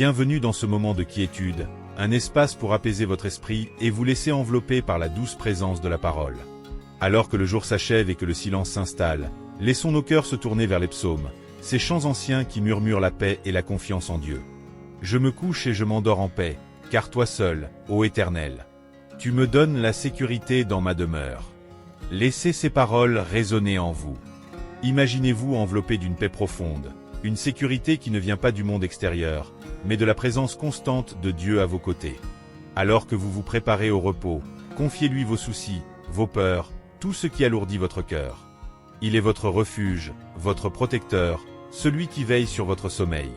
Bienvenue dans ce moment de quiétude, un espace pour apaiser votre esprit et vous laisser envelopper par la douce présence de la parole. Alors que le jour s'achève et que le silence s'installe, laissons nos cœurs se tourner vers les psaumes, ces chants anciens qui murmurent la paix et la confiance en Dieu. Je me couche et je m'endors en paix, car toi seul, ô Éternel, tu me donnes la sécurité dans ma demeure. Laissez ces paroles résonner en vous. Imaginez-vous enveloppé d'une paix profonde, une sécurité qui ne vient pas du monde extérieur, mais de la présence constante de Dieu à vos côtés. Alors que vous vous préparez au repos, confiez-lui vos soucis, vos peurs, tout ce qui alourdit votre cœur. Il est votre refuge, votre protecteur, celui qui veille sur votre sommeil.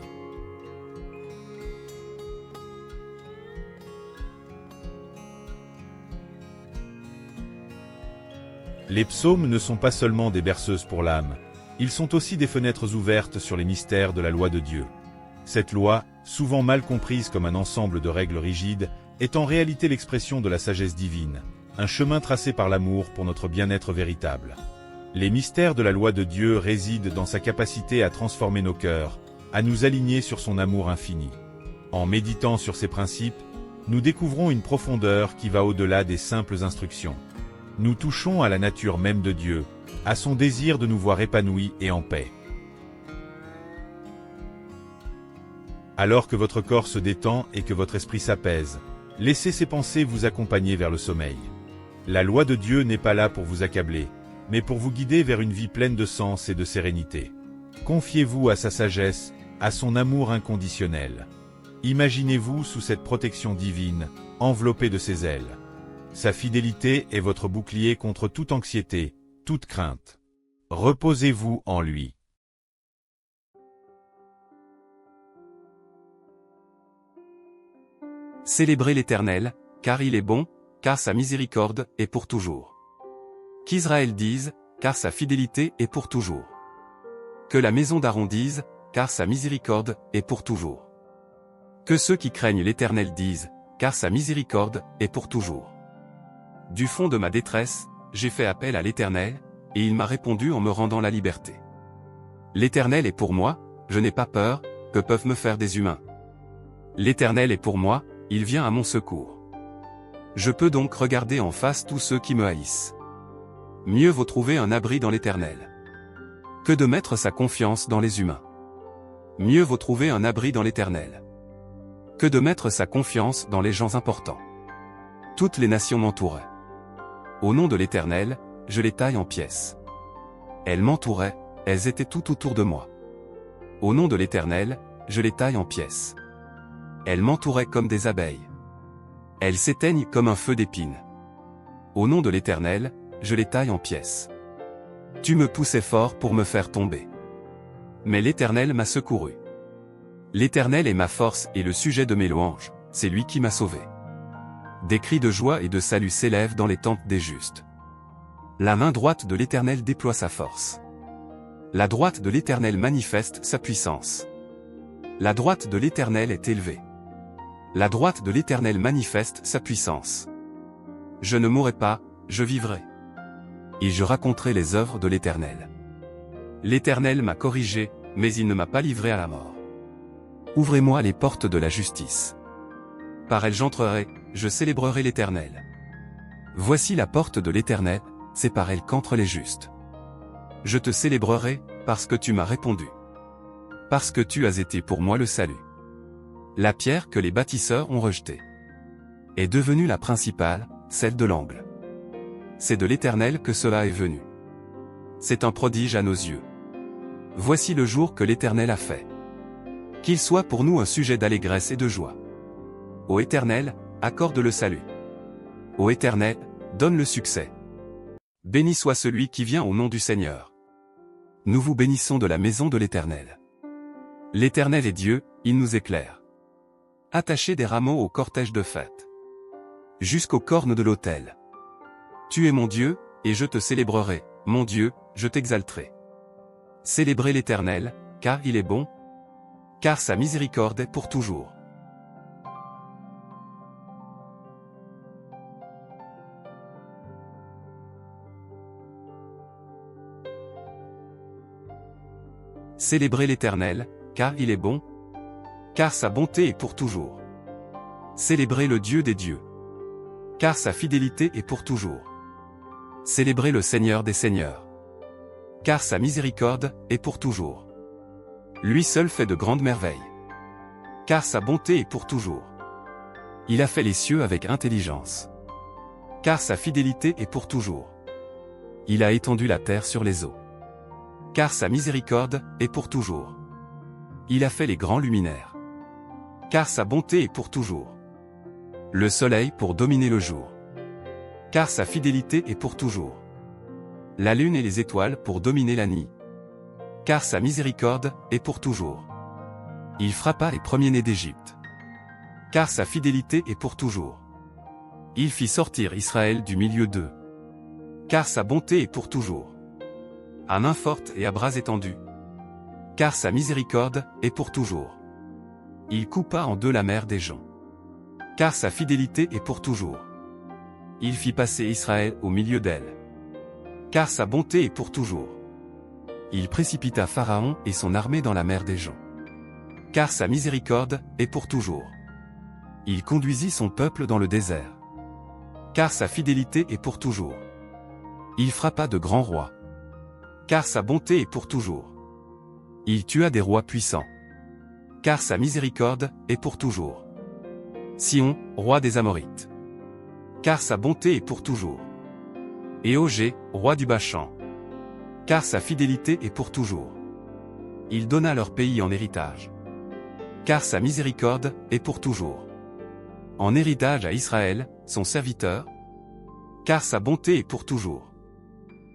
Les psaumes ne sont pas seulement des berceuses pour l'âme, ils sont aussi des fenêtres ouvertes sur les mystères de la loi de Dieu. Cette loi, souvent mal comprise comme un ensemble de règles rigides, est en réalité l'expression de la sagesse divine, un chemin tracé par l'amour pour notre bien-être véritable. Les mystères de la loi de Dieu résident dans sa capacité à transformer nos cœurs, à nous aligner sur son amour infini. En méditant sur ces principes, nous découvrons une profondeur qui va au-delà des simples instructions. Nous touchons à la nature même de Dieu, à son désir de nous voir épanouis et en paix. Alors que votre corps se détend et que votre esprit s'apaise, laissez ces pensées vous accompagner vers le sommeil. La loi de Dieu n'est pas là pour vous accabler, mais pour vous guider vers une vie pleine de sens et de sérénité. Confiez-vous à sa sagesse, à son amour inconditionnel. Imaginez-vous sous cette protection divine, enveloppé de ses ailes. Sa fidélité est votre bouclier contre toute anxiété, toute crainte. Reposez-vous en lui. Célébrez l'Éternel, car il est bon, car sa miséricorde est pour toujours. Qu'Israël dise, car sa fidélité est pour toujours. Que la maison d'Aaron dise, car sa miséricorde est pour toujours. Que ceux qui craignent l'Éternel disent, car sa miséricorde est pour toujours. Du fond de ma détresse, j'ai fait appel à l'Éternel, et il m'a répondu en me rendant la liberté. L'Éternel est pour moi, je n'ai pas peur, que peuvent me faire des humains. L'Éternel est pour moi, il vient à mon secours. Je peux donc regarder en face tous ceux qui me haïssent. Mieux vaut trouver un abri dans l'Éternel que de mettre sa confiance dans les humains. Mieux vaut trouver un abri dans l'Éternel que de mettre sa confiance dans les gens importants. Toutes les nations m'entouraient. Au nom de l'Éternel, je les taille en pièces. Elles m'entouraient, elles étaient tout autour de moi. Au nom de l'Éternel, je les taille en pièces. Elles m'entouraient comme des abeilles. Elles s'éteignent comme un feu d'épines. Au nom de l'Éternel, je les taille en pièces. Tu me poussais fort pour me faire tomber. Mais l'Éternel m'a secouru. L'Éternel est ma force et le sujet de mes louanges, c'est lui qui m'a sauvé. Des cris de joie et de salut s'élèvent dans les tentes des justes. La main droite de l'Éternel déploie sa force. La droite de l'Éternel manifeste sa puissance. La droite de l'Éternel est élevée. La droite de l'Éternel manifeste sa puissance. Je ne mourrai pas, je vivrai. Et je raconterai les œuvres de l'Éternel. L'Éternel m'a corrigé, mais il ne m'a pas livré à la mort. Ouvrez-moi les portes de la justice. Par elles j'entrerai, je célébrerai l'Éternel. Voici la porte de l'Éternel, c'est par elle qu'entrent les justes. Je te célébrerai, parce que tu m'as répondu. Parce que tu as été pour moi le salut. La pierre que les bâtisseurs ont rejetée est devenue la principale, celle de l'angle. C'est de l'Éternel que cela est venu. C'est un prodige à nos yeux. Voici le jour que l'Éternel a fait. Qu'il soit pour nous un sujet d'allégresse et de joie. Ô Éternel, accorde le salut. Ô Éternel, donne le succès. Béni soit celui qui vient au nom du Seigneur. Nous vous bénissons de la maison de l'Éternel. L'Éternel est Dieu, il nous éclaire. Attachez des rameaux au cortège de fête. Jusqu'aux cornes de l'autel. Tu es mon Dieu, et je te célébrerai, mon Dieu, je t'exalterai. Célébrez l'Éternel, car il est bon, car sa miséricorde est pour toujours. Célébrez l'Éternel, car il est bon, car sa bonté est pour toujours. Célébrez le Dieu des dieux, car sa fidélité est pour toujours. Célébrez le Seigneur des seigneurs, car sa miséricorde est pour toujours. Lui seul fait de grandes merveilles, car sa bonté est pour toujours. Il a fait les cieux avec intelligence, car sa fidélité est pour toujours. Il a étendu la terre sur les eaux, car sa miséricorde est pour toujours. Il a fait les grands luminaires, car sa bonté est pour toujours. Le soleil pour dominer le jour, car sa fidélité est pour toujours. La lune et les étoiles pour dominer la nuit, car sa miséricorde est pour toujours. Il frappa les premiers-nés d'Égypte, car sa fidélité est pour toujours. Il fit sortir Israël du milieu d'eux, car sa bonté est pour toujours. À main forte et à bras étendus, car sa miséricorde est pour toujours. Il coupa en deux la mer des gens, car sa fidélité est pour toujours. Il fit passer Israël au milieu d'elle, car sa bonté est pour toujours. Il précipita Pharaon et son armée dans la mer des gens, car sa miséricorde est pour toujours. Il conduisit son peuple dans le désert, car sa fidélité est pour toujours. Il frappa de grands rois, car sa bonté est pour toujours. Il tua des rois puissants, car sa miséricorde est pour toujours. Sion, roi des Amorites, car sa bonté est pour toujours. Et Ogé, roi du Bachan, car sa fidélité est pour toujours. Il donna leur pays en héritage, car sa miséricorde est pour toujours. En héritage à Israël, son serviteur, car sa bonté est pour toujours.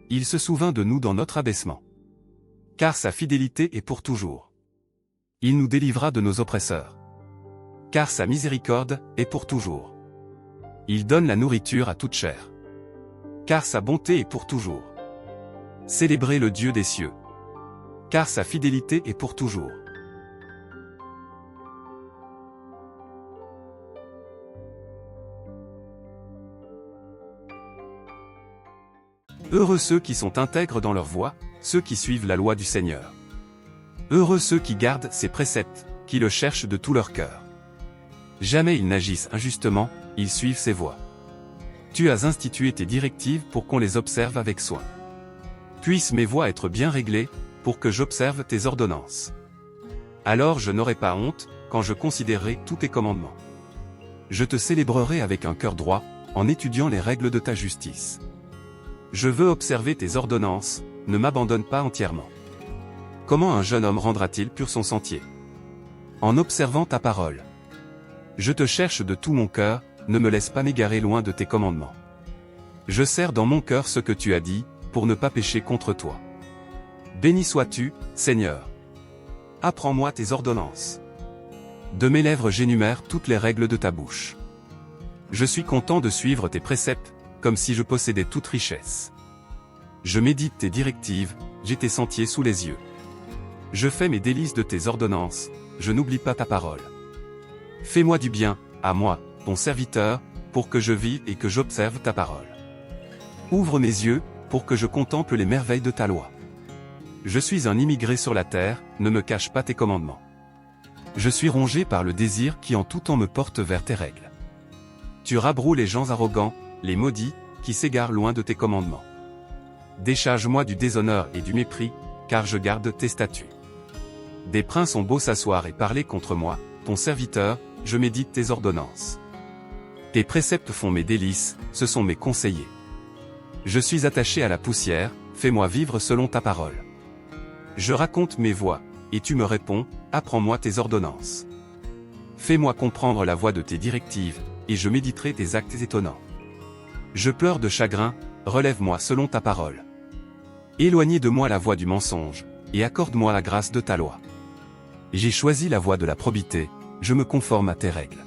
Il se souvint de nous dans notre abaissement, car sa fidélité est pour toujours. Il nous délivra de nos oppresseurs, car sa miséricorde est pour toujours. Il donne la nourriture à toute chair, car sa bonté est pour toujours. Célébrez le Dieu des cieux, car sa fidélité est pour toujours. Heureux ceux qui sont intègres dans leur voie, ceux qui suivent la loi du Seigneur. Heureux ceux qui gardent ses préceptes, qui le cherchent de tout leur cœur. Jamais ils n'agissent injustement, ils suivent ses voies. Tu as institué tes directives pour qu'on les observe avec soin. Puissent mes voies être bien réglées, pour que j'observe tes ordonnances. Alors je n'aurai pas honte, quand je considérerai tous tes commandements. Je te célébrerai avec un cœur droit, en étudiant les règles de ta justice. Je veux observer tes ordonnances, ne m'abandonne pas entièrement. Comment un jeune homme rendra-t-il pur son sentier? En observant ta parole. Je te cherche de tout mon cœur, ne me laisse pas m'égarer loin de tes commandements. Je serre dans mon cœur ce que tu as dit, pour ne pas pécher contre toi. Béni sois-tu, Seigneur. Apprends-moi tes ordonnances. De mes lèvres j'énumère toutes les règles de ta bouche. Je suis content de suivre tes préceptes, comme si je possédais toute richesse. Je médite tes directives, j'ai tes sentiers sous les yeux. Je fais mes délices de tes ordonnances, je n'oublie pas ta parole. Fais-moi du bien, à moi, ton serviteur, pour que je vive et que j'observe ta parole. Ouvre mes yeux, pour que je contemple les merveilles de ta loi. Je suis un immigré sur la terre, ne me cache pas tes commandements. Je suis rongé par le désir qui en tout temps me porte vers tes règles. Tu rabroues les gens arrogants, les maudits, qui s'égarent loin de tes commandements. Décharge-moi du déshonneur et du mépris, car je garde tes statuts. Des princes ont beau s'asseoir et parler contre moi, ton serviteur, je médite tes ordonnances. Tes préceptes font mes délices, ce sont mes conseillers. Je suis attaché à la poussière, fais-moi vivre selon ta parole. Je raconte mes voies, et tu me réponds, apprends-moi tes ordonnances. Fais-moi comprendre la voie de tes directives, et je méditerai tes actes étonnants. Je pleure de chagrin, relève-moi selon ta parole. Éloignez de moi la voie du mensonge, et accorde-moi la grâce de ta loi. J'ai choisi la voie de la probité, je me conforme à tes règles.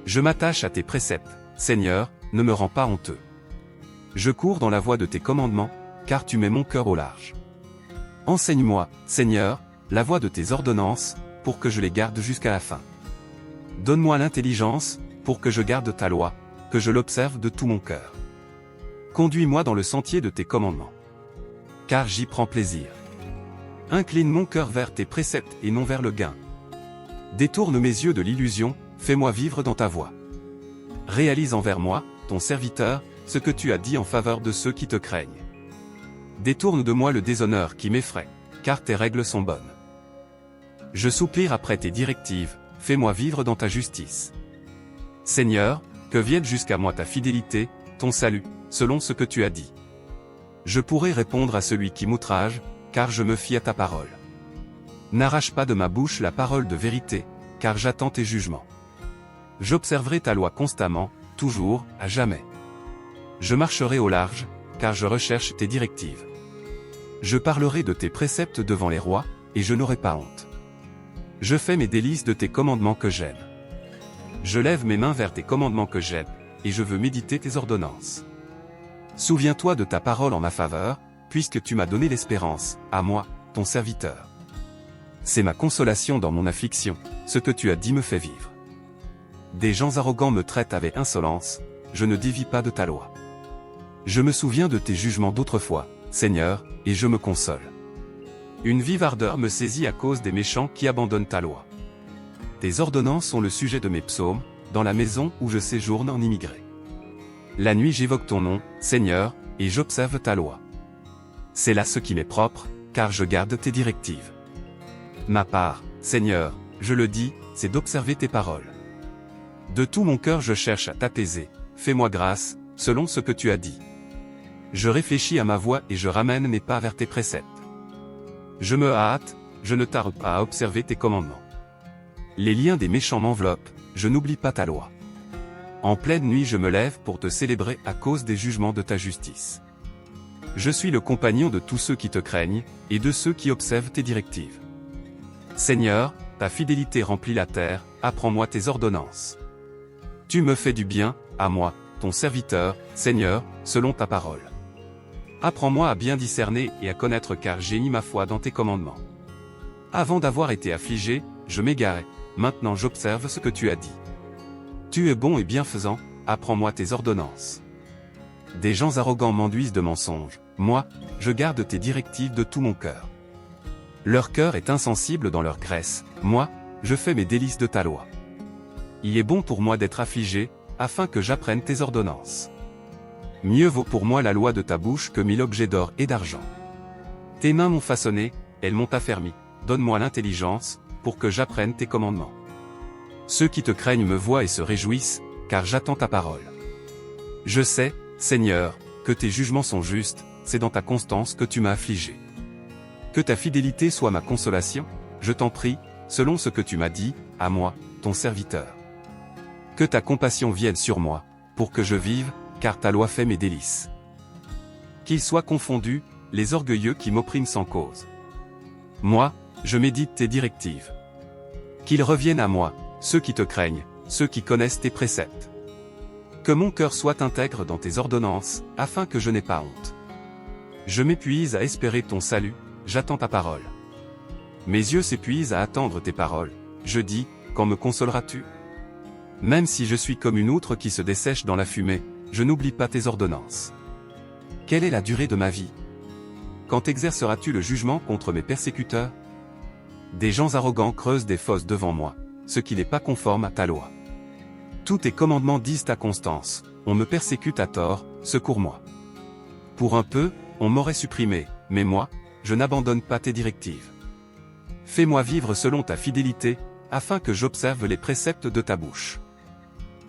Je m'attache à tes préceptes, Seigneur, ne me rends pas honteux. Je cours dans la voie de tes commandements, car tu mets mon cœur au large. Enseigne-moi, Seigneur, la voie de tes ordonnances, pour que je les garde jusqu'à la fin. Donne-moi l'intelligence, pour que je garde ta loi, que je l'observe de tout mon cœur. Conduis-moi dans le sentier de tes commandements, car j'y prends plaisir. Incline mon cœur vers tes préceptes et non vers le gain. Détourne mes yeux de l'illusion, fais-moi vivre dans ta voie. Réalise envers moi, ton serviteur, ce que tu as dit en faveur de ceux qui te craignent. Détourne de moi le déshonneur qui m'effraie, car tes règles sont bonnes. Je soupire après tes directives, fais-moi vivre dans ta justice. Seigneur, que vienne jusqu'à moi ta fidélité, ton salut, selon ce que tu as dit. Je pourrai répondre à celui qui m'outrage, car je me fie à ta parole. N'arrache pas de ma bouche la parole de vérité, car j'attends tes jugements. J'observerai ta loi constamment, toujours, à jamais. Je marcherai au large, car je recherche tes directives. Je parlerai de tes préceptes devant les rois, et je n'aurai pas honte. Je fais mes délices de tes commandements que j'aime. Je lève mes mains vers tes commandements que j'aime, et je veux méditer tes ordonnances. Souviens-toi de ta parole en ma faveur, puisque tu m'as donné l'espérance, à moi, ton serviteur. C'est ma consolation dans mon affliction, ce que tu as dit me fait vivre. Des gens arrogants me traitent avec insolence, je ne dévie pas de ta loi. Je me souviens de tes jugements d'autrefois, Seigneur, et je me console. Une vive ardeur me saisit à cause des méchants qui abandonnent ta loi. Tes ordonnances sont le sujet de mes psaumes, dans la maison où je séjourne en immigré. La nuit j'évoque ton nom, Seigneur, et j'observe ta loi. C'est là ce qui m'est propre, car je garde tes directives. Ma part, Seigneur, je le dis, c'est d'observer tes paroles. De tout mon cœur je cherche à t'apaiser, fais-moi grâce, selon ce que tu as dit. Je réfléchis à ma voie et je ramène mes pas vers tes préceptes. Je me hâte, je ne tarde pas à observer tes commandements. Les liens des méchants m'enveloppent, je n'oublie pas ta loi. En pleine nuit je me lève pour te célébrer à cause des jugements de ta justice. Je suis le compagnon de tous ceux qui te craignent, et de ceux qui observent tes directives. Seigneur, ta fidélité remplit la terre, apprends-moi tes ordonnances. Tu me fais du bien, à moi, ton serviteur, Seigneur, selon ta parole. Apprends-moi à bien discerner et à connaître car j'ai mis ma foi dans tes commandements. Avant d'avoir été affligé, je m'égarais, maintenant j'observe ce que tu as dit. Tu es bon et bienfaisant, apprends-moi tes ordonnances. Des gens arrogants m'enduisent de mensonges, moi, je garde tes directives de tout mon cœur. Leur cœur est insensible dans leur graisse, moi, je fais mes délices de ta loi. Il est bon pour moi d'être affligé, afin que j'apprenne tes ordonnances. Mieux vaut pour moi la loi de ta bouche que 1000 objets d'or et d'argent. Tes mains m'ont façonné, elles m'ont affermi, donne-moi l'intelligence, pour que j'apprenne tes commandements. Ceux qui te craignent me voient et se réjouissent, car j'attends ta parole. Je sais, Seigneur, que tes jugements sont justes, c'est dans ta constance que tu m'as affligé. Que ta fidélité soit ma consolation, je t'en prie, selon ce que tu m'as dit, à moi, ton serviteur. Que ta compassion vienne sur moi, pour que je vive, car ta loi fait mes délices. Qu'ils soient confondus, les orgueilleux qui m'oppriment sans cause. Moi, je médite tes directives. Qu'ils reviennent à moi, ceux qui te craignent, ceux qui connaissent tes préceptes. Que mon cœur soit intègre dans tes ordonnances, afin que je n'aie pas honte. Je m'épuise à espérer ton salut, j'attends ta parole. Mes yeux s'épuisent à attendre tes paroles, je dis, quand me consoleras-tu? Même si je suis comme une outre qui se dessèche dans la fumée, je n'oublie pas tes ordonnances. Quelle est la durée de ma vie? Quand exerceras-tu le jugement contre mes persécuteurs? Des gens arrogants creusent des fosses devant moi, ce qui n'est pas conforme à ta loi. Tous tes commandements disent ta constance, on me persécute à tort, secours-moi. Pour un peu, on m'aurait supprimé, mais moi, je n'abandonne pas tes directives. Fais-moi vivre selon ta fidélité, afin que j'observe les préceptes de ta bouche.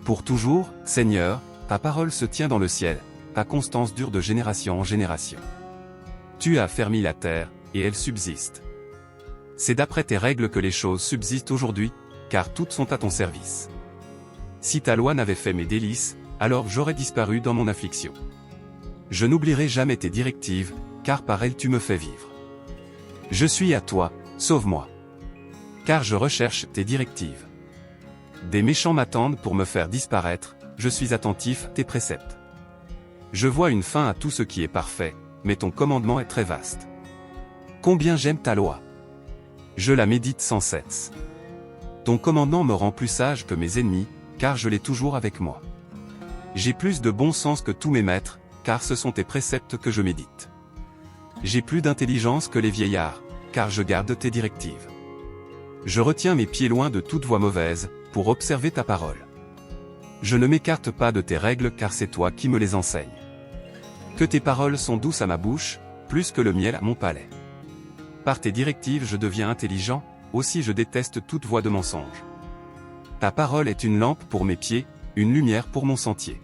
Pour toujours, Seigneur, ta parole se tient dans le ciel, ta constance dure de génération en génération. Tu as affermi la terre, et elle subsiste. C'est d'après tes règles que les choses subsistent aujourd'hui, car toutes sont à ton service. Si ta loi n'avait fait mes délices, alors j'aurais disparu dans mon affliction. Je n'oublierai jamais tes directives, car par elles tu me fais vivre. Je suis à toi, sauve-moi. Car je recherche tes directives. Des méchants m'attendent pour me faire disparaître, je suis attentif à tes préceptes. Je vois une fin à tout ce qui est parfait, mais ton commandement est très vaste. Combien j'aime ta loi! Je la médite sans cesse. Ton commandement me rend plus sage que mes ennemis, car je l'ai toujours avec moi. J'ai plus de bon sens que tous mes maîtres, car ce sont tes préceptes que je médite. J'ai plus d'intelligence que les vieillards, car je garde tes directives. Je retiens mes pieds loin de toute voie mauvaise, pour observer ta parole. Je ne m'écarte pas de tes règles car c'est toi qui me les enseignes. Que tes paroles sont douces à ma bouche, plus que le miel à mon palais. Par tes directives je deviens intelligent, aussi je déteste toute voie de mensonge. Ta parole est une lampe pour mes pieds, une lumière pour mon sentier.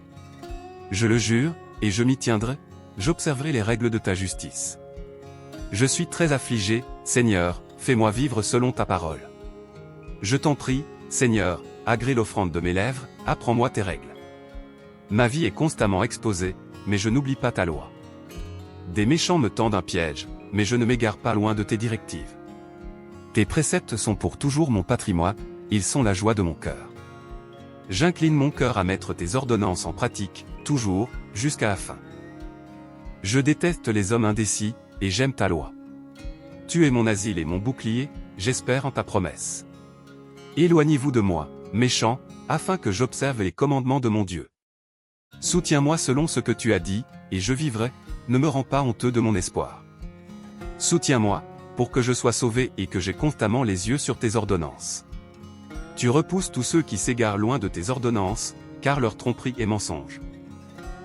Je le jure, et je m'y tiendrai, j'observerai les règles de ta justice. Je suis très affligé, Seigneur, fais-moi vivre selon ta parole. Je t'en prie, Seigneur, agrée l'offrande de mes lèvres, apprends-moi tes règles. Ma vie est constamment exposée, mais je n'oublie pas ta loi. Des méchants me tendent un piège, mais je ne m'égare pas loin de tes directives. Tes préceptes sont pour toujours mon patrimoine, ils sont la joie de mon cœur. J'incline mon cœur à mettre tes ordonnances en pratique, toujours, jusqu'à la fin. Je déteste les hommes indécis, et j'aime ta loi. Tu es mon asile et mon bouclier, j'espère en ta promesse. Éloignez-vous de moi, méchants, afin que j'observe les commandements de mon Dieu. Soutiens-moi selon ce que tu as dit, et je vivrai, ne me rends pas honteux de mon espoir. Soutiens-moi, pour que je sois sauvé et que j'ai constamment les yeux sur tes ordonnances. Tu repousses tous ceux qui s'égarent loin de tes ordonnances, car leur tromperie est mensonge.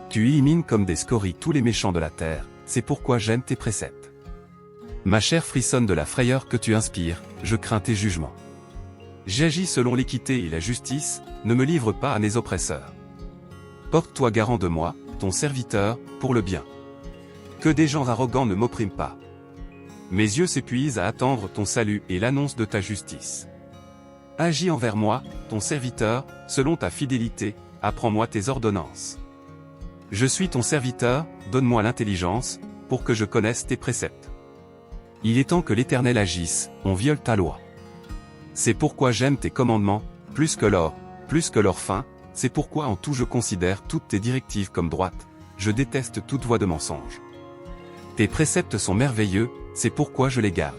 Tu élimines comme des scories tous les méchants de la terre, c'est pourquoi j'aime tes préceptes. Ma chair frissonne de la frayeur que tu inspires, je crains tes jugements. J'agis selon l'équité et la justice, ne me livre pas à mes oppresseurs. Porte-toi garant de moi, ton serviteur, pour le bien. Que des gens arrogants ne m'oppriment pas. Mes yeux s'épuisent à attendre ton salut et l'annonce de ta justice. Agis envers moi, ton serviteur, selon ta fidélité, apprends-moi tes ordonnances. Je suis ton serviteur, donne-moi l'intelligence, pour que je connaisse tes préceptes. Il est temps que l'Éternel agisse, on viole ta loi. C'est pourquoi j'aime tes commandements, plus que l'or fin, c'est pourquoi en tout je considère toutes tes directives comme droites, je déteste toute voie de mensonge. Tes préceptes sont merveilleux, c'est pourquoi je les garde.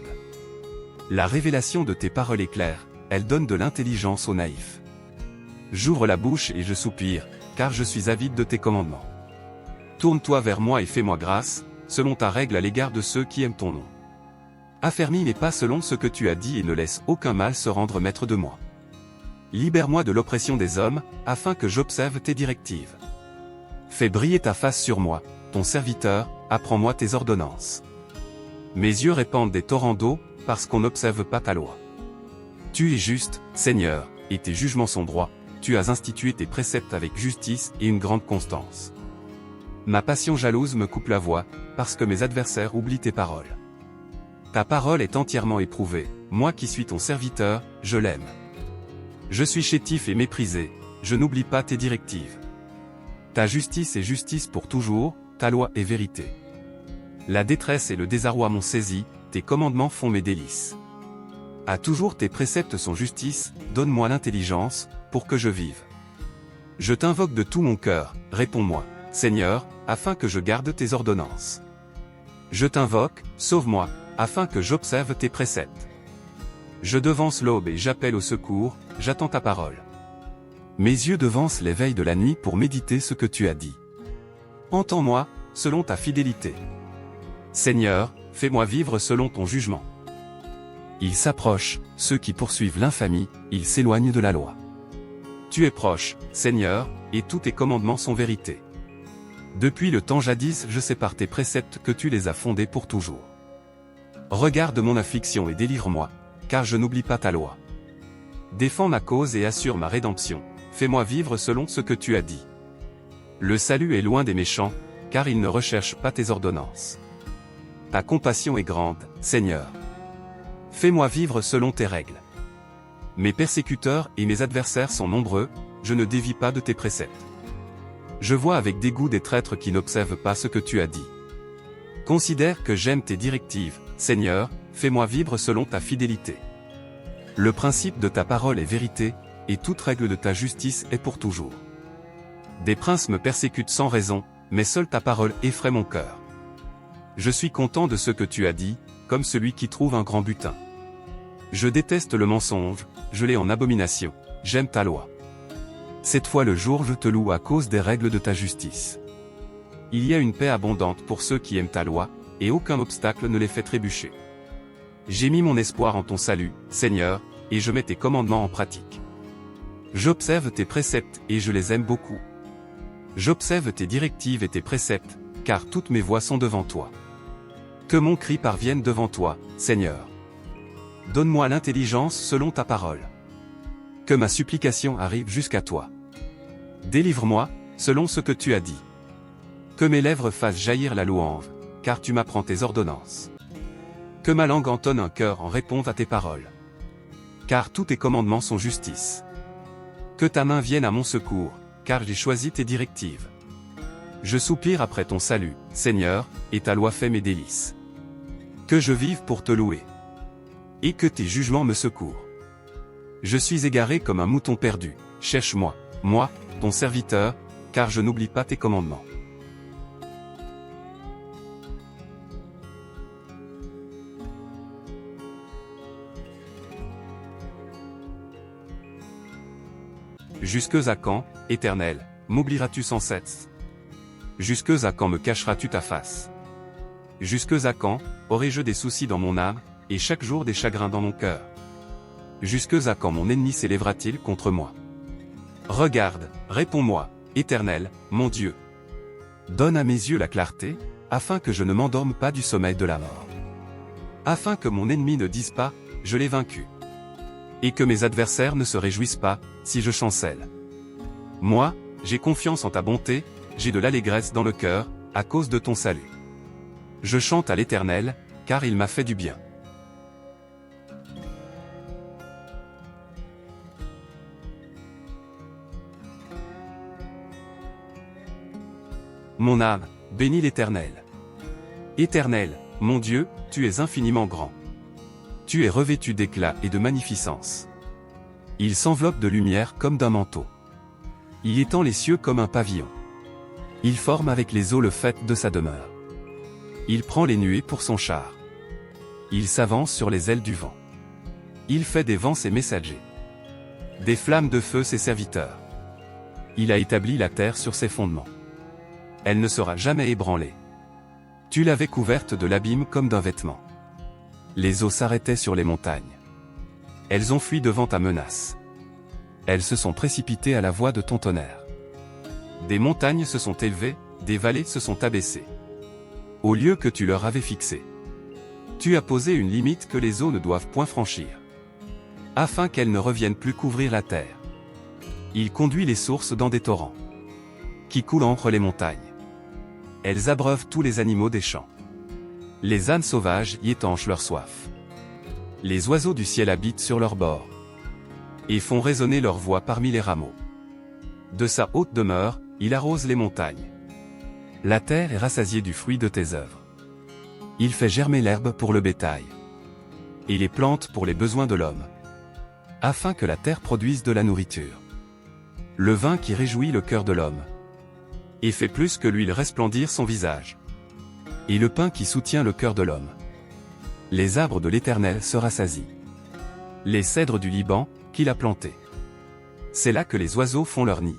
La révélation de tes paroles est claire, elle donne de l'intelligence aux naïfs. J'ouvre la bouche et je soupire, car je suis avide de tes commandements. Tourne-toi vers moi et fais-moi grâce, selon ta règle à l'égard de ceux qui aiment ton nom. Affermis mes pas selon ce que tu as dit et ne laisse aucun mal se rendre maître de moi. Libère-moi de l'oppression des hommes, afin que j'observe tes directives. Fais briller ta face sur moi, ton serviteur, apprends-moi tes ordonnances. Mes yeux répandent des torrents d'eau, parce qu'on n'observe pas ta loi. Tu es juste, Seigneur, et tes jugements sont droits, tu as institué tes préceptes avec justice et une grande constance. Ma passion jalouse me coupe la voix, parce que mes adversaires oublient tes paroles. Ta parole est entièrement éprouvée, moi qui suis ton serviteur, je l'aime. Je suis chétif et méprisé, je n'oublie pas tes directives. Ta justice est justice pour toujours, ta loi est vérité. La détresse et le désarroi m'ont saisi, tes commandements font mes délices. À toujours tes préceptes sont justice, donne-moi l'intelligence, pour que je vive. Je t'invoque de tout mon cœur, réponds-moi, Seigneur, afin que je garde tes ordonnances. Je t'invoque, sauve-moi, afin que j'observe tes préceptes. Je devance l'aube et j'appelle au secours, j'attends ta parole. Mes yeux devancent les veilles de la nuit pour méditer ce que tu as dit. Entends-moi, selon ta fidélité. Seigneur, fais-moi vivre selon ton jugement. Ils s'approchent, ceux qui poursuivent l'infamie, ils s'éloignent de la loi. Tu es proche, Seigneur, et tous tes commandements sont vérité. Depuis le temps jadis je sais par tes préceptes que tu les as fondés pour toujours. Regarde mon affliction et délivre-moi, car je n'oublie pas ta loi. Défends ma cause et assure ma rédemption, fais-moi vivre selon ce que tu as dit. Le salut est loin des méchants, car ils ne recherchent pas tes ordonnances. Ta compassion est grande, Seigneur. Fais-moi vivre selon tes règles. Mes persécuteurs et mes adversaires sont nombreux, je ne dévie pas de tes préceptes. Je vois avec dégoût des traîtres qui n'observent pas ce que tu as dit. Considère que j'aime tes directives, Seigneur, fais-moi vivre selon ta fidélité. Le principe de ta parole est vérité, et toute règle de ta justice est pour toujours. Des princes me persécutent sans raison, mais seule ta parole effraie mon cœur. Je suis content de ce que tu as dit, comme celui qui trouve un grand butin. Je déteste le mensonge, je l'ai en abomination, j'aime ta loi. Cette fois le jour je te loue à cause des règles de ta justice. Il y a une paix abondante pour ceux qui aiment ta loi, et aucun obstacle ne les fait trébucher. J'ai mis mon espoir en ton salut, Seigneur, et je mets tes commandements en pratique. J'observe tes préceptes et je les aime beaucoup. J'observe tes directives et tes préceptes, car toutes mes voies sont devant toi. Que mon cri parvienne devant toi, Seigneur. Donne-moi l'intelligence selon ta parole. Que ma supplication arrive jusqu'à toi. Délivre-moi, selon ce que tu as dit. Que mes lèvres fassent jaillir la louange, car tu m'apprends tes ordonnances. Que ma langue entonne un cœur en réponse à tes paroles. Car tous tes commandements sont justice. Que ta main vienne à mon secours, car j'ai choisi tes directives. Je soupire après ton salut, Seigneur, et ta loi fait mes délices. Que je vive pour te louer. Et que tes jugements me secourent. Je suis égaré comme un mouton perdu, cherche-moi, moi, ton serviteur, car je n'oublie pas tes commandements. Jusque à quand, Éternel, m'oublieras-tu sans cesse? Jusque à quand me cacheras-tu ta face? Jusque à quand, aurai-je des soucis dans mon âme, et chaque jour des chagrins dans mon cœur? Jusque à quand mon ennemi s'élèvera-t-il contre moi? Regarde, réponds-moi, Éternel, mon Dieu. Donne à mes yeux la clarté, afin que je ne m'endorme pas du sommeil de la mort. Afin que mon ennemi ne dise pas, je l'ai vaincu. Et que mes adversaires ne se réjouissent pas, si je chancelle. Moi, j'ai confiance en ta bonté, j'ai de l'allégresse dans le cœur, à cause de ton salut. Je chante à l'Éternel, car il m'a fait du bien. Mon âme, bénis l'Éternel. Éternel, mon Dieu, tu es infiniment grand. Tu es revêtu d'éclat et de magnificence. Il s'enveloppe de lumière comme d'un manteau. Il étend les cieux comme un pavillon. Il forme avec les eaux le faîte de sa demeure. Il prend les nuées pour son char. Il s'avance sur les ailes du vent. Il fait des vents ses messagers. Des flammes de feu ses serviteurs. Il a établi la terre sur ses fondements. Elle ne sera jamais ébranlée. Tu l'avais couverte de l'abîme comme d'un vêtement. Les eaux s'arrêtaient sur les montagnes. Elles ont fui devant ta menace. Elles se sont précipitées à la voix de ton tonnerre. Des montagnes se sont élevées, des vallées se sont abaissées. Au lieu que tu leur avais fixé. Tu as posé une limite que les eaux ne doivent point franchir. Afin qu'elles ne reviennent plus couvrir la terre. Il conduit les sources dans des torrents. Qui coulent entre les montagnes. Elles abreuvent tous les animaux des champs. Les ânes sauvages y étanchent leur soif. Les oiseaux du ciel habitent sur leurs bords. Et font résonner leur voix parmi les rameaux. De sa haute demeure, il arrose les montagnes. La terre est rassasiée du fruit de tes œuvres. Il fait germer l'herbe pour le bétail. Et les plantes pour les besoins de l'homme. Afin que la terre produise de la nourriture. Le vin qui réjouit le cœur de l'homme. Et fait plus que l'huile resplendir son visage. Et le pain qui soutient le cœur de l'homme. Les arbres de l'Éternel se rassasient. Les cèdres du Liban, qu'il a plantés. C'est là que les oiseaux font leur nid.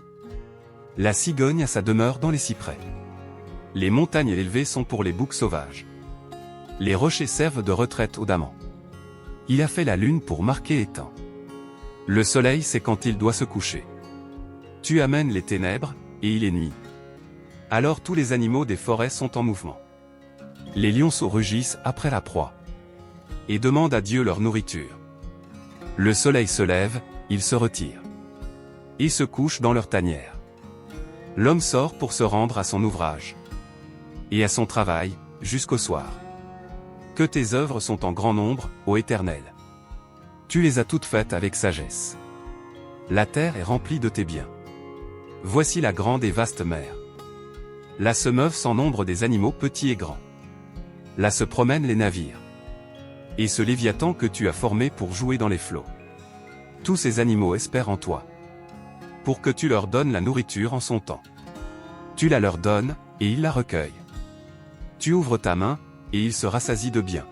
La cigogne a sa demeure dans les cyprès. Les montagnes élevées sont pour les boucs sauvages. Les rochers servent de retraite aux damans. Il a fait la lune pour marquer les temps. Le soleil sait quand il doit se coucher. Tu amènes les ténèbres, et il est nuit. Alors tous les animaux des forêts sont en mouvement. Les lionceaux rugissent après la proie. Et demandent à Dieu leur nourriture. Le soleil se lève, il se retire. Et se couche dans leur tanière. L'homme sort pour se rendre à son ouvrage. Et à son travail, jusqu'au soir. Que tes œuvres sont en grand nombre, ô Éternel. Tu les as toutes faites avec sagesse. La terre est remplie de tes biens. Voici la grande et vaste mer. Là se meuvent sans nombre des animaux petits et grands. Là se promènent les navires. Et ce Léviathan que tu as formé pour jouer dans les flots. Tous ces animaux espèrent en toi. Pour que tu leur donnes la nourriture en son temps. Tu la leur donnes, et ils la recueillent. Tu ouvres ta main, et ils se rassasient de bien.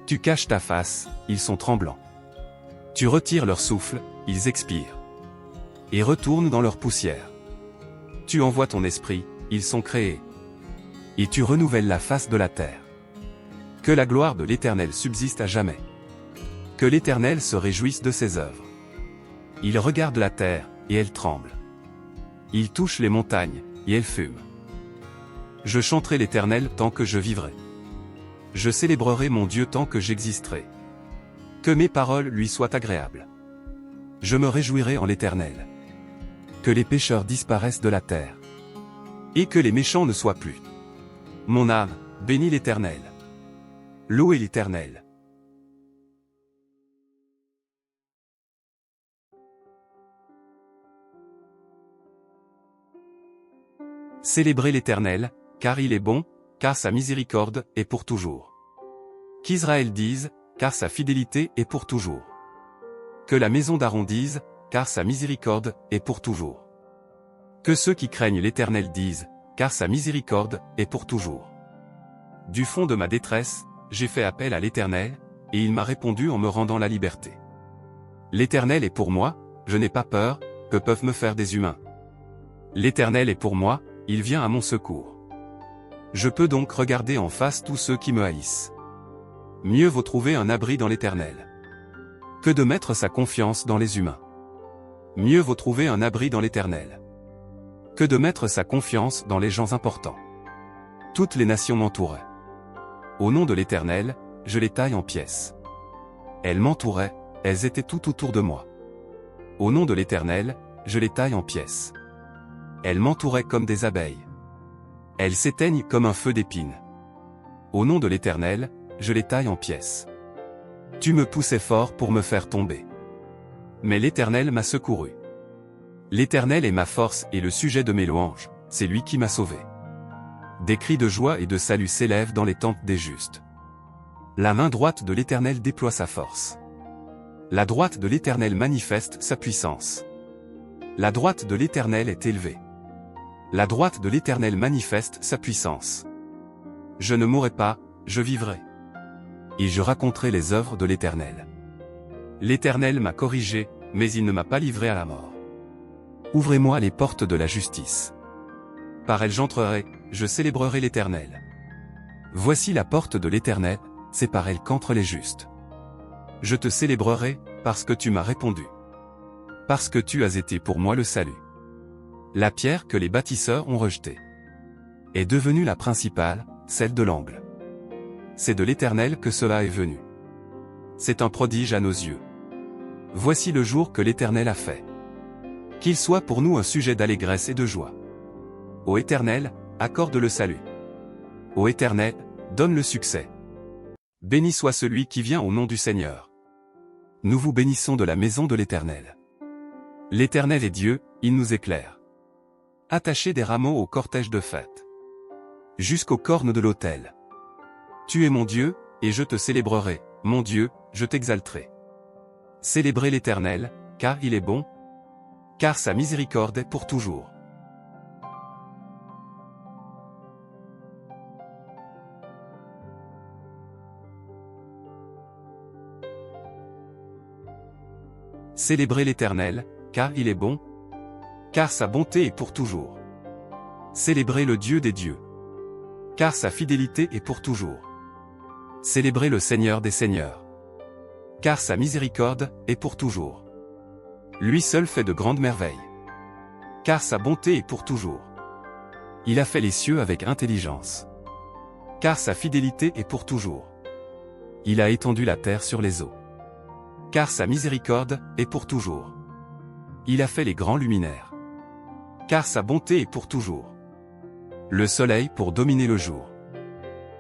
Tu caches ta face, ils sont tremblants. Tu retires leur souffle, ils expirent. Et retournent dans leur poussière. Tu envoies ton esprit, ils sont créés. Et tu renouvelles la face de la terre. Que la gloire de l'Éternel subsiste à jamais. Que l'Éternel se réjouisse de ses œuvres. Il regarde la terre, et elle tremble. Il touche les montagnes, et elles fument. Je chanterai l'Éternel tant que je vivrai. Je célébrerai mon Dieu tant que j'existerai. Que mes paroles lui soient agréables. Je me réjouirai en l'Éternel. Que les pécheurs disparaissent de la terre. Et que les méchants ne soient plus. Mon âme, bénis l'Éternel. Louez l'Éternel. Célébrez l'Éternel, car il est bon, car sa miséricorde est pour toujours. Qu'Israël dise, car sa fidélité est pour toujours. Que la maison d'Aaron dise, car sa miséricorde est pour toujours. Que ceux qui craignent l'Éternel disent, car sa miséricorde est pour toujours. Du fond de ma détresse, j'ai fait appel à l'Éternel, et il m'a répondu en me rendant la liberté. L'Éternel est pour moi, je n'ai pas peur, que peuvent me faire des humains. L'Éternel est pour moi, il vient à mon secours. Je peux donc regarder en face tous ceux qui me haïssent. Mieux vaut trouver un abri dans l'Éternel que de mettre sa confiance dans les humains. Mieux vaut trouver un abri dans l'Éternel que de mettre sa confiance dans les gens importants. Toutes les nations m'entouraient. Au nom de l'Éternel, je les taille en pièces. Elles m'entouraient, elles étaient tout autour de moi. Au nom de l'Éternel, je les taille en pièces. Elles m'entouraient comme des abeilles. Elles s'éteignent comme un feu d'épines. Au nom de l'Éternel, je les taille en pièces. Tu me poussais fort pour me faire tomber. Mais l'Éternel m'a secouru. L'Éternel est ma force et le sujet de mes louanges, c'est lui qui m'a sauvé. Des cris de joie et de salut s'élèvent dans les tentes des justes. La main droite de l'Éternel déploie sa force. La droite de l'Éternel manifeste sa puissance. La droite de l'Éternel est élevée. La droite de l'Éternel manifeste sa puissance. Je ne mourrai pas, je vivrai. Et je raconterai les œuvres de l'Éternel. L'Éternel m'a corrigé, mais il ne m'a pas livré à la mort. Ouvrez-moi les portes de la justice. Par elles j'entrerai, je célébrerai l'Éternel. Voici la porte de l'Éternel, c'est par elle qu'entrent les justes. Je te célébrerai, parce que tu m'as répondu. Parce que tu as été pour moi le salut. La pierre que les bâtisseurs ont rejetée est devenue la principale, celle de l'angle. C'est de l'Éternel que cela est venu. C'est un prodige à nos yeux. Voici le jour que l'Éternel a fait. Qu'il soit pour nous un sujet d'allégresse et de joie. Ô Éternel, accorde le salut. Ô Éternel, donne le succès. Béni soit celui qui vient au nom du Seigneur. Nous vous bénissons de la maison de l'Éternel. L'Éternel est Dieu, il nous éclaire. Attachez des rameaux au cortège de fête. Jusqu'aux cornes de l'autel. Tu es mon Dieu, et je te célébrerai, mon Dieu, je t'exalterai. Célébrez l'Éternel, car il est bon, car sa miséricorde est pour toujours. Célébrez l'Éternel, car il est bon, car sa bonté est pour toujours. Célébrez le Dieu des dieux, car sa fidélité est pour toujours. Célébrez le Seigneur des seigneurs, car sa miséricorde est pour toujours. Lui seul fait de grandes merveilles, car sa bonté est pour toujours. Il a fait les cieux avec intelligence, car sa fidélité est pour toujours. Il a étendu la terre sur les eaux, car sa miséricorde est pour toujours. Il a fait les grands luminaires, car sa bonté est pour toujours. Le soleil pour dominer le jour,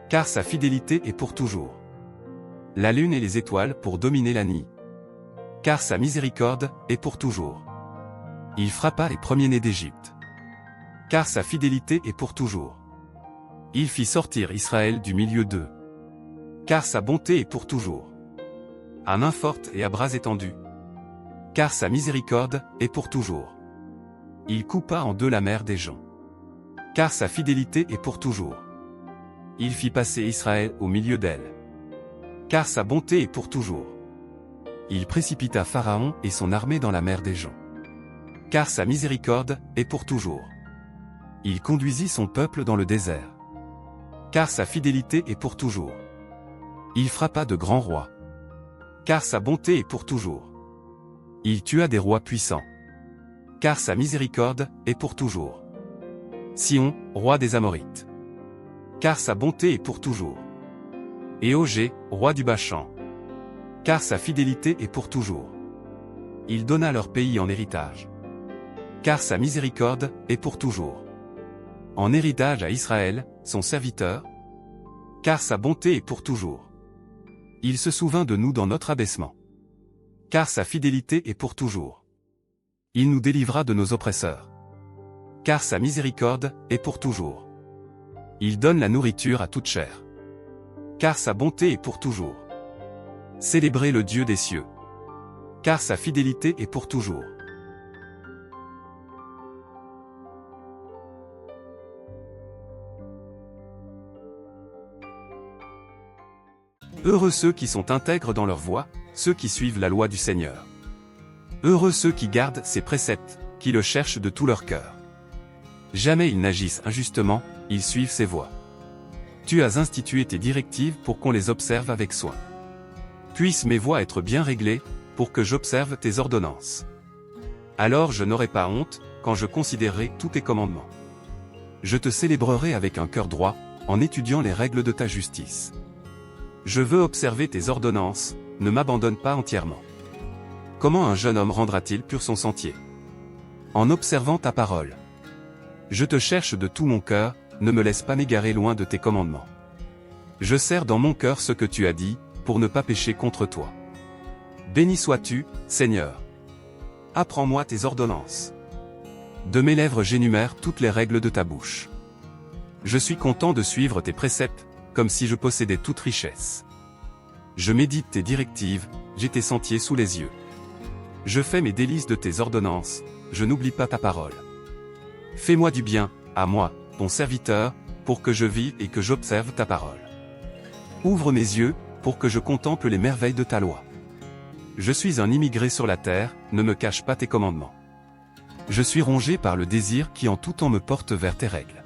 car sa fidélité est pour toujours. La lune et les étoiles pour dominer la nuit, car sa miséricorde est pour toujours. Il frappa les premiers-nés d'Égypte, car sa fidélité est pour toujours. Il fit sortir Israël du milieu d'eux, car sa bonté est pour toujours. À main forte et à bras étendus, car sa miséricorde est pour toujours. Il coupa en deux la mer des gens, car sa fidélité est pour toujours. Il fit passer Israël au milieu d'elle, car sa bonté est pour toujours. Il précipita Pharaon et son armée dans la mer des gens, car sa miséricorde est pour toujours. Il conduisit son peuple dans le désert, car sa fidélité est pour toujours. Il frappa de grands rois, car sa bonté est pour toujours. Il tua des rois puissants, car sa miséricorde est pour toujours. Sion, roi des Amorites, car sa bonté est pour toujours. Et Ogé, roi du Bashan, car sa fidélité est pour toujours. Il donna leur pays en héritage, car sa miséricorde est pour toujours. En héritage à Israël, son serviteur, car sa bonté est pour toujours. Il se souvint de nous dans notre abaissement, car sa fidélité est pour toujours. Il nous délivra de nos oppresseurs, car sa miséricorde est pour toujours. Il donne la nourriture à toute chair, car sa bonté est pour toujours. Célébrez le Dieu des cieux, car sa fidélité est pour toujours. Heureux ceux qui sont intègres dans leur voie, ceux qui suivent la loi du Seigneur. Heureux ceux qui gardent ses préceptes, qui le cherchent de tout leur cœur. Jamais ils n'agissent injustement, ils suivent ses voies. Tu as institué tes directives pour qu'on les observe avec soin. Puissent mes voies être bien réglées, pour que j'observe tes ordonnances. Alors je n'aurai pas honte, quand je considérerai tous tes commandements. Je te célébrerai avec un cœur droit, en étudiant les règles de ta justice. Je veux observer tes ordonnances, ne m'abandonne pas entièrement. Comment un jeune homme rendra-t-il pur son sentier? En observant ta parole. Je te cherche de tout mon cœur, ne me laisse pas m'égarer loin de tes commandements. Je serre dans mon cœur ce que tu as dit, pour ne pas pécher contre toi. Béni sois-tu, Seigneur. Apprends-moi tes ordonnances. De mes lèvres j'énumère toutes les règles de ta bouche. Je suis content de suivre tes préceptes, comme si je possédais toute richesse. Je médite tes directives, j'ai tes sentiers sous les yeux. Je fais mes délices de tes ordonnances, je n'oublie pas ta parole. Fais-moi du bien, à moi, ton serviteur, pour que je vive et que j'observe ta parole. Ouvre mes yeux, pour que je contemple les merveilles de ta loi. Je suis un immigré sur la terre, ne me cache pas tes commandements. Je suis rongé par le désir qui en tout temps me porte vers tes règles.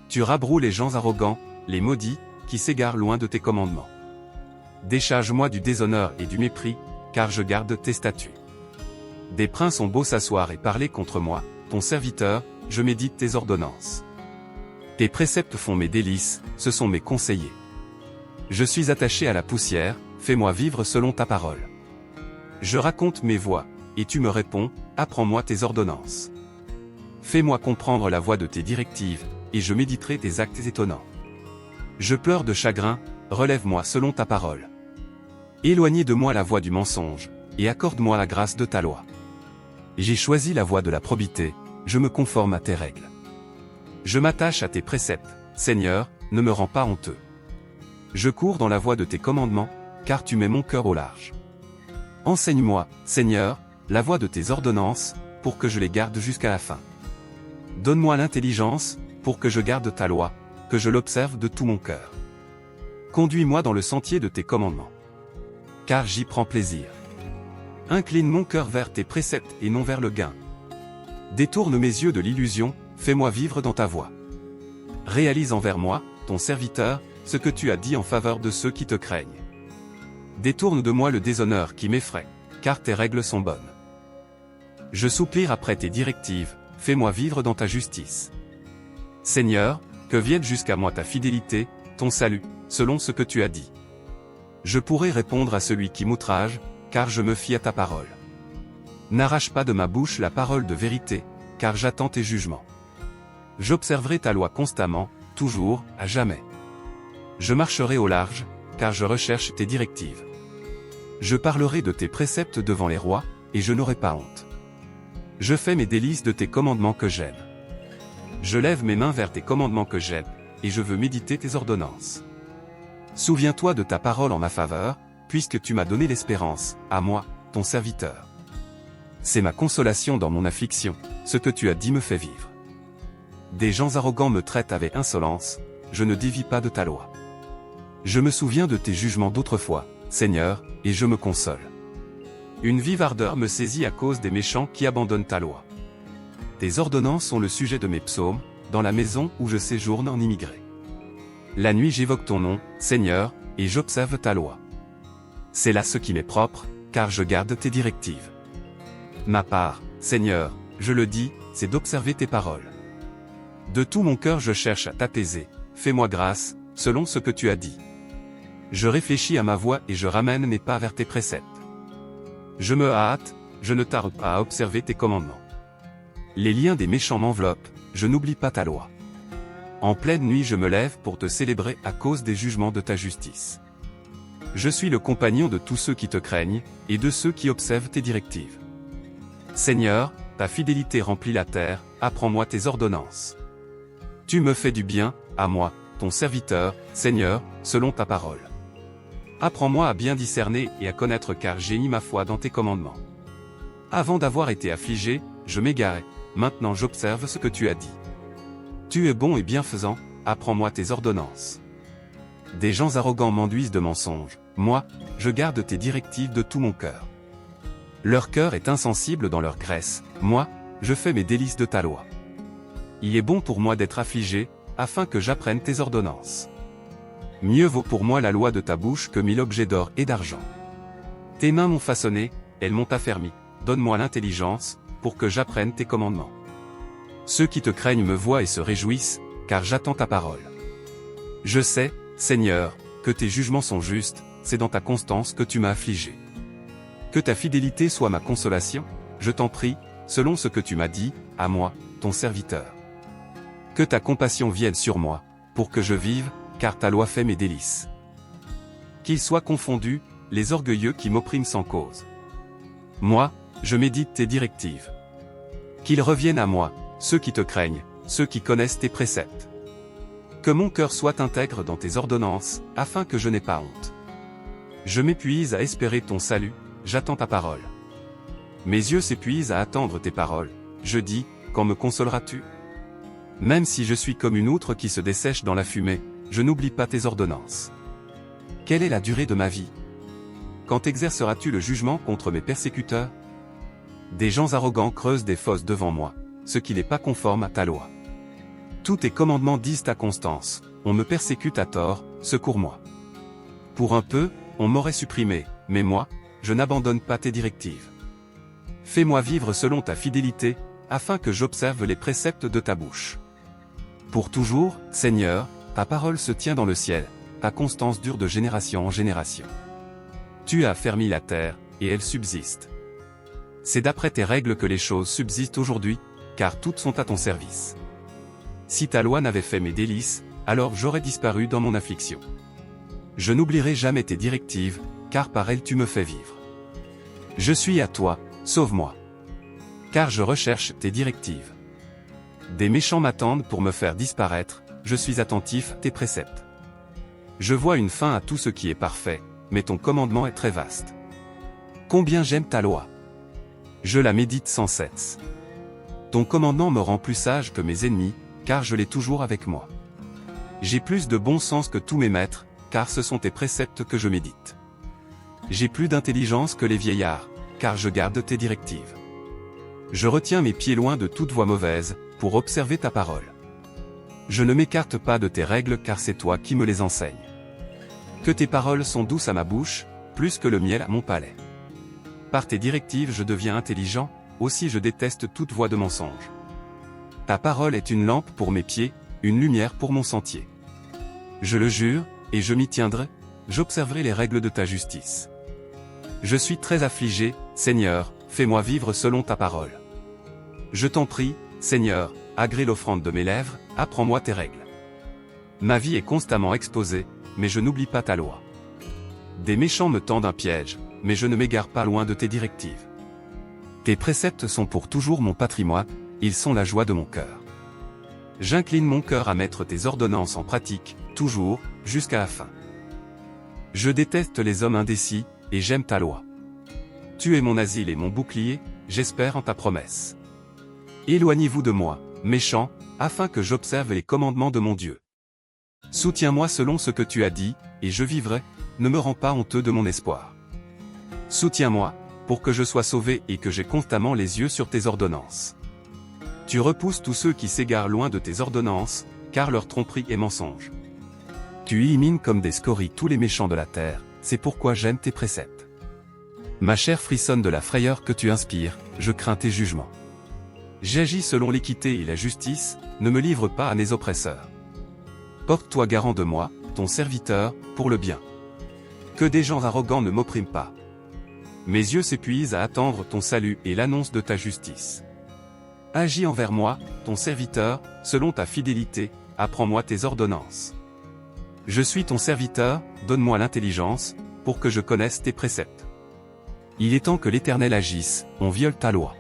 Tu rabroues les gens arrogants, les maudits, qui s'égarent loin de tes commandements. Décharge-moi du déshonneur et du mépris, car je garde tes statuts. Des princes ont beau s'asseoir et parler contre moi, ton serviteur, je médite tes ordonnances. Tes préceptes font mes délices, ce sont mes conseillers. Je suis attaché à la poussière, fais-moi vivre selon ta parole. Je raconte mes voies, et tu me réponds, apprends-moi tes ordonnances. Fais-moi comprendre la voie de tes directives, et je méditerai tes actes étonnants. Je pleure de chagrin, relève-moi selon ta parole. Éloignez de moi la voie du mensonge, et accorde-moi la grâce de ta loi. J'ai choisi la voie de la probité, je me conforme à tes règles. Je m'attache à tes préceptes, Seigneur, ne me rends pas honteux. Je cours dans la voie de tes commandements, car tu mets mon cœur au large. Enseigne-moi, Seigneur, la voie de tes ordonnances, pour que je les garde jusqu'à la fin. Donne-moi l'intelligence, pour que je garde ta loi, que je l'observe de tout mon cœur. Conduis-moi dans le sentier de tes commandements, car j'y prends plaisir. Incline mon cœur vers tes préceptes et non vers le gain. Détourne mes yeux de l'illusion, fais-moi vivre dans ta voie. Réalise envers moi, ton serviteur, ce que tu as dit en faveur de ceux qui te craignent. Détourne de moi le déshonneur qui m'effraie, car tes règles sont bonnes. Je soupire après tes directives, fais-moi vivre dans ta justice. Seigneur, que vienne jusqu'à moi ta fidélité, ton salut, selon ce que tu as dit. Je pourrai répondre à celui qui m'outrage, car je me fie à ta parole. N'arrache pas de ma bouche la parole de vérité, car j'attends tes jugements. J'observerai ta loi constamment, toujours, à jamais. Je marcherai au large, car je recherche tes directives. Je parlerai de tes préceptes devant les rois, et je n'aurai pas honte. Je fais mes délices de tes commandements que j'aime. Je lève mes mains vers tes commandements que j'aime, et je veux méditer tes ordonnances. Souviens-toi de ta parole en ma faveur, puisque tu m'as donné l'espérance, à moi, ton serviteur. C'est ma consolation dans mon affliction, ce que tu as dit me fait vivre. Des gens arrogants me traitent avec insolence, je ne dévie pas de ta loi. Je me souviens de tes jugements d'autrefois, Seigneur, et je me console. Une vive ardeur me saisit à cause des méchants qui abandonnent ta loi. Tes ordonnances sont le sujet de mes psaumes, dans la maison où je séjourne en immigré. La nuit j'évoque ton nom, Seigneur, et j'observe ta loi. C'est là ce qui m'est propre, car je garde tes directives. Ma part, Seigneur, je le dis, c'est d'observer tes paroles. De tout mon cœur je cherche à t'apaiser, fais-moi grâce, selon ce que tu as dit. Je réfléchis à ma voix et je ramène mes pas vers tes préceptes. Je me hâte, je ne tarde pas à observer tes commandements. Les liens des méchants m'enveloppent, je n'oublie pas ta loi. En pleine nuit je me lève pour te célébrer à cause des jugements de ta justice. Je suis le compagnon de tous ceux qui te craignent, et de ceux qui observent tes directives. Seigneur, ta fidélité remplit la terre, apprends-moi tes ordonnances. Tu me fais du bien, à moi, ton serviteur, Seigneur, selon ta parole. Apprends-moi à bien discerner et à connaître car j'ai mis ma foi dans tes commandements. Avant d'avoir été affligé, je m'égarais, maintenant j'observe ce que tu as dit. Tu es bon et bienfaisant, apprends-moi tes ordonnances. Des gens arrogants m'enduisent de mensonges, moi, je garde tes directives de tout mon cœur. Leur cœur est insensible dans leur graisse, moi, je fais mes délices de ta loi. Il est bon pour moi d'être affligé, afin que j'apprenne tes ordonnances. Mieux vaut pour moi la loi de ta bouche que 1000 objets d'or et d'argent. Tes mains m'ont façonné, elles m'ont affermi, donne-moi l'intelligence, pour que j'apprenne tes commandements. Ceux qui te craignent me voient et se réjouissent, car j'attends ta parole. Je sais, Seigneur, que tes jugements sont justes, c'est dans ta constance que tu m'as affligé. Que ta fidélité soit ma consolation, je t'en prie, selon ce que tu m'as dit, à moi, ton serviteur. Que ta compassion vienne sur moi, pour que je vive, car ta loi fait mes délices. Qu'ils soient confondus, les orgueilleux qui m'oppriment sans cause. Moi, je médite tes directives. Qu'ils reviennent à moi, ceux qui te craignent, ceux qui connaissent tes préceptes. Que mon cœur soit intègre dans tes ordonnances, afin que je n'aie pas honte. Je m'épuise à espérer ton salut, j'attends ta parole. Mes yeux s'épuisent à attendre tes paroles, je dis, quand me consoleras-tu? Même si je suis comme une outre qui se dessèche dans la fumée, je n'oublie pas tes ordonnances. Quelle est la durée de ma vie? Quand exerceras-tu le jugement contre mes persécuteurs? Des gens arrogants creusent des fosses devant moi, ce qui n'est pas conforme à ta loi. Tous tes commandements disent ta constance, on me persécute à tort, secours-moi. Pour un peu, on m'aurait supprimé, mais moi, je n'abandonne pas tes directives. Fais-moi vivre selon ta fidélité, afin que j'observe les préceptes de ta bouche. Pour toujours, Seigneur, ta parole se tient dans le ciel, ta constance dure de génération en génération. Tu as affermi la terre, et elle subsiste. C'est d'après tes règles que les choses subsistent aujourd'hui, car toutes sont à ton service. Si ta loi n'avait fait mes délices, alors j'aurais disparu dans mon affliction. Je n'oublierai jamais tes directives, car par elles tu me fais vivre. Je suis à toi, sauve-moi. Car je recherche tes directives. Des méchants m'attendent pour me faire disparaître, je suis attentif à tes préceptes. Je vois une fin à tout ce qui est parfait, mais ton commandement est très vaste. Combien j'aime ta loi. Je la médite sans cesse. Ton commandement me rend plus sage que mes ennemis, car je l'ai toujours avec moi. J'ai plus de bon sens que tous mes maîtres, car ce sont tes préceptes que je médite. J'ai plus d'intelligence que les vieillards, car je garde tes directives. Je retiens mes pieds loin de toute voie mauvaise, pour observer ta parole. Je ne m'écarte pas de tes règles car c'est toi qui me les enseignes. Que tes paroles sont douces à ma bouche, plus que le miel à mon palais. Par tes directives je deviens intelligent, aussi je déteste toute voie de mensonge. Ta parole est une lampe pour mes pieds, une lumière pour mon sentier. Je le jure, et je m'y tiendrai, j'observerai les règles de ta justice. Je suis très affligé, Seigneur, fais-moi vivre selon ta parole. Je t'en prie, Seigneur, agrée l'offrande de mes lèvres, apprends-moi tes règles. Ma vie est constamment exposée, mais je n'oublie pas ta loi. Des méchants me tendent un piège, mais je ne m'égare pas loin de tes directives. Tes préceptes sont pour toujours mon patrimoine, ils sont la joie de mon cœur. J'incline mon cœur à mettre tes ordonnances en pratique, toujours, jusqu'à la fin. Je déteste les hommes indécis, et j'aime ta loi. Tu es mon asile et mon bouclier, j'espère en ta promesse. Éloignez-vous de moi, méchants, afin que j'observe les commandements de mon Dieu. Soutiens-moi selon ce que tu as dit, et je vivrai, ne me rends pas honteux de mon espoir. Soutiens-moi, pour que je sois sauvé et que j'aie constamment les yeux sur tes ordonnances. Tu repousses tous ceux qui s'égarent loin de tes ordonnances, car leur tromperie est mensonge. Tu élimines comme des scories tous les méchants de la terre, c'est pourquoi j'aime tes préceptes. Ma chair frissonne de la frayeur que tu inspires, je crains tes jugements. J'agis selon l'équité et la justice, ne me livre pas à mes oppresseurs. Porte-toi garant de moi, ton serviteur, pour le bien. Que des gens arrogants ne m'oppriment pas. Mes yeux s'épuisent à attendre ton salut et l'annonce de ta justice. Agis envers moi, ton serviteur, selon ta fidélité, apprends-moi tes ordonnances. Je suis ton serviteur, donne-moi l'intelligence, pour que je connaisse tes préceptes. Il est temps que l'Éternel agisse, on viole ta loi.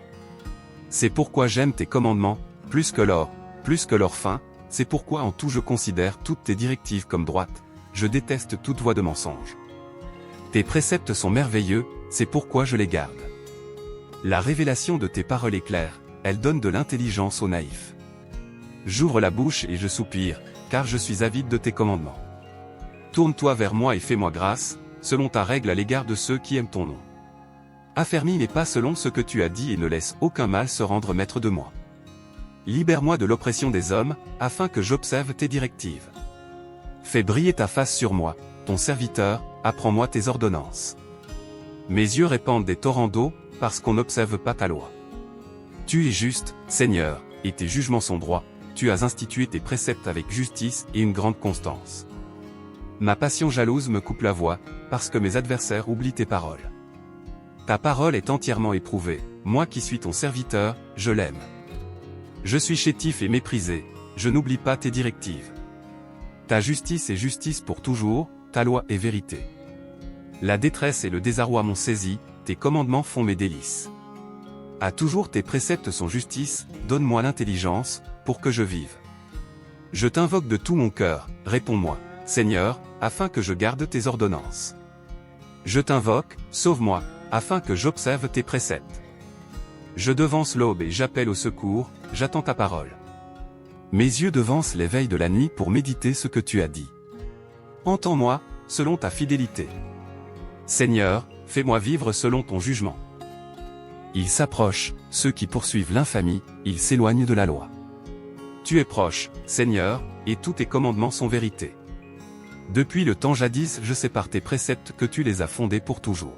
C'est pourquoi j'aime tes commandements, plus que l'or fin, c'est pourquoi en tout je considère toutes tes directives comme droites, je déteste toute voie de mensonge. Tes préceptes sont merveilleux, c'est pourquoi je les garde. La révélation de tes paroles est claire, elle donne de l'intelligence aux naïfs. J'ouvre la bouche et je soupire, car je suis avide de tes commandements. Tourne-toi vers moi et fais-moi grâce, selon ta règle à l'égard de ceux qui aiment ton nom. Affermis mes pas selon ce que tu as dit et ne laisse aucun mal se rendre maître de moi. Libère-moi de l'oppression des hommes, afin que j'observe tes directives. Fais briller ta face sur moi, ton serviteur, apprends-moi tes ordonnances. Mes yeux répandent des torrents d'eau, parce qu'on n'observe pas ta loi. Tu es juste, Seigneur, et tes jugements sont droits, tu as institué tes préceptes avec justice et une grande constance. Ma passion jalouse me coupe la voix, parce que mes adversaires oublient tes paroles. Ta parole est entièrement éprouvée, moi qui suis ton serviteur, je l'aime. Je suis chétif et méprisé, je n'oublie pas tes directives. Ta justice est justice pour toujours, ta loi est vérité. La détresse et le désarroi m'ont saisi, tes commandements font mes délices. À toujours tes préceptes sont justice, donne-moi l'intelligence, pour que je vive. Je t'invoque de tout mon cœur, réponds-moi, Seigneur, afin que je garde tes ordonnances. Je t'invoque, sauve-moi, afin que j'observe tes préceptes. Je devance l'aube et j'appelle au secours, j'attends ta parole. Mes yeux devancent les veilles de la nuit pour méditer ce que tu as dit. Entends-moi, selon ta fidélité. Seigneur, fais-moi vivre selon ton jugement. Ils s'approchent, ceux qui poursuivent l'infamie, ils s'éloignent de la loi. Tu es proche, Seigneur, et tous tes commandements sont vérité. Depuis le temps jadis je sais par tes préceptes que tu les as fondés pour toujours.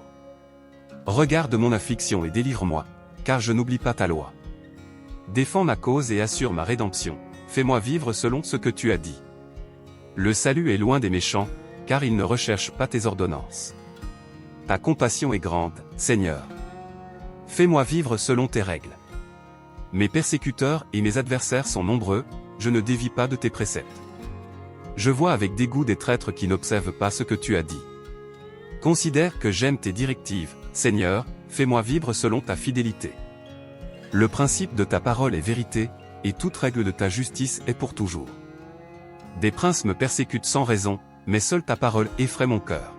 Regarde mon affliction et délivre-moi, car je n'oublie pas ta loi. Défends ma cause et assure ma rédemption, fais-moi vivre selon ce que tu as dit. Le salut est loin des méchants, car ils ne recherchent pas tes ordonnances. Ta compassion est grande, Seigneur. Fais-moi vivre selon tes règles. Mes persécuteurs et mes adversaires sont nombreux, je ne dévie pas de tes préceptes. Je vois avec dégoût des traîtres qui n'observent pas ce que tu as dit. Considère que j'aime tes directives, Seigneur, fais-moi vivre selon ta fidélité. Le principe de ta parole est vérité, et toute règle de ta justice est pour toujours. Des princes me persécutent sans raison, mais seule ta parole effraie mon cœur.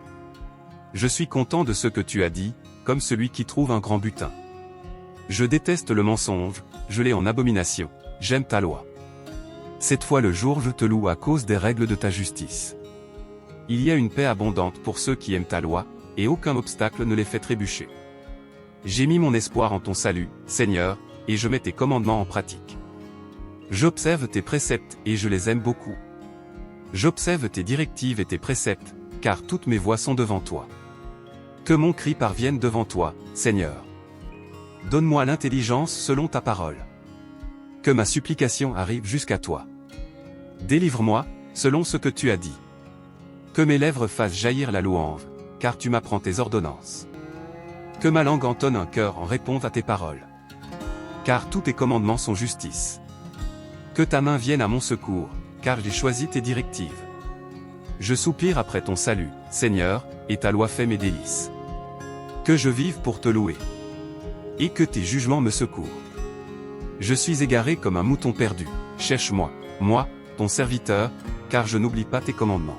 Je suis content de ce que tu as dit, comme celui qui trouve un grand butin. Je déteste le mensonge, je l'ai en abomination, j'aime ta loi. Cette fois le jour je te loue à cause des règles de ta justice. Il y a une paix abondante pour ceux qui aiment ta loi, et aucun obstacle ne les fait trébucher. J'ai mis mon espoir en ton salut, Seigneur, et je mets tes commandements en pratique. J'observe tes préceptes et je les aime beaucoup. J'observe tes directives et tes préceptes, car toutes mes voies sont devant toi. Que mon cri parvienne devant toi, Seigneur. Donne-moi l'intelligence selon ta parole. Que ma supplication arrive jusqu'à toi. Délivre-moi, selon ce que tu as dit. Que mes lèvres fassent jaillir la louange, car tu m'apprends tes ordonnances. Que ma langue entonne un cœur en réponde à tes paroles. Car tous tes commandements sont justice. Que ta main vienne à mon secours, car j'ai choisi tes directives. Je soupire après ton salut, Seigneur, et ta loi fait mes délices. Que je vive pour te louer. Et que tes jugements me secourent. Je suis égaré comme un mouton perdu, cherche-moi, moi, ton serviteur, car je n'oublie pas tes commandements.